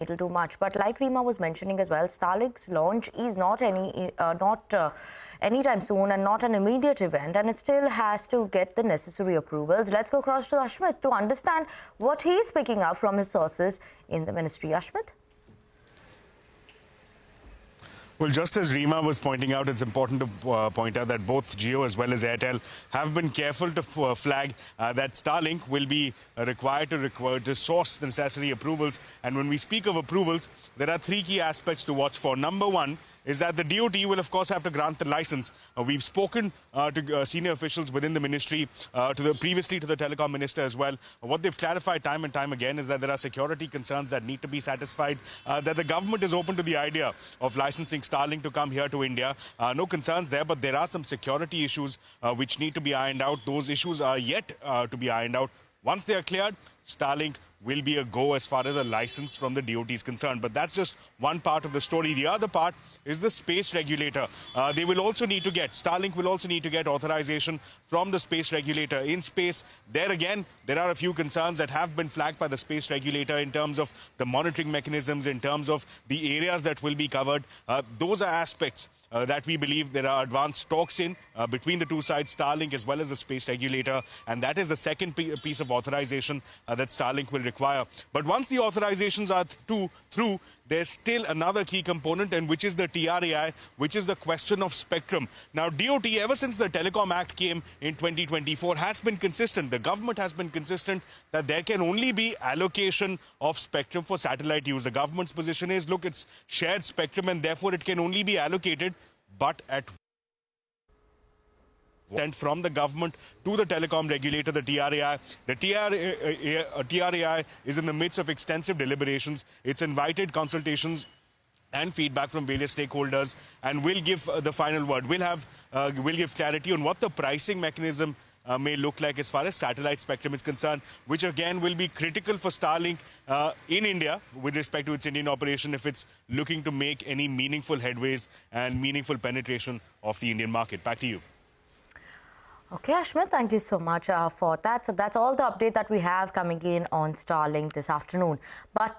it'll do much. But like Reema was mentioning as well, Starlink's launch is not anytime soon and not an immediate event, and it still has to get the necessary approvals. Let's go across to Ashmit to understand what he is picking up from his sources in the ministry. Ashmit? Well, just as Reema was pointing out, it's important to point out that both Jio as well as Airtel have been careful to flag that Starlink will be required to source the necessary approvals. And when we speak of approvals, there are three key aspects to watch for. Number one is that the DoT will, of course, have to grant the license. We've spoken to senior officials within the ministry, previously to the Telecom minister as well. What they've clarified time and time again is that there are security concerns that need to be satisfied, that the government is open to the idea of licensing Starlink to come here to India. No concerns there, but there are some security issues which need to be ironed out. Those issues are yet to be ironed out. Once they are cleared, Starlink will be a go as far as a license from the DoT is concerned. But that's just one part of the story. The other part is the space regulator. They will also need to get, Starlink will also need to get authorization from the space regulator. In space, there again, there are a few concerns that have been flagged by the space regulator in terms of the monitoring mechanisms, in terms of the areas that will be covered. Those are aspects that we believe there are advanced talks in between the two sides, Starlink as well as the space regulator, and that is the second piece of authorization that Starlink will require. But once the authorizations are through, there's still another key component, and which is the TRAI, which is the question of spectrum. Now, DoT, ever since the Telecom Act came in 2024, has been consistent. The government has been consistent that there can only be allocation of spectrum for satellite use. The government's position is, look, it's shared spectrum and therefore it can only be allocated, but at and from the government to the telecom regulator, the TRAI. The TRAI is in the midst of extensive deliberations. It's invited consultations and feedback from various stakeholders and will give the final word. Will give clarity on what the pricing mechanism may look like as far as satellite spectrum is concerned, which again will be critical for Starlink in India with respect to its Indian operation if it's looking to make any meaningful headways and meaningful penetration of the Indian market. Back to you. Okay, Ashmit, thank you so much for that. So that's all the update that we have coming in on Starlink this afternoon. But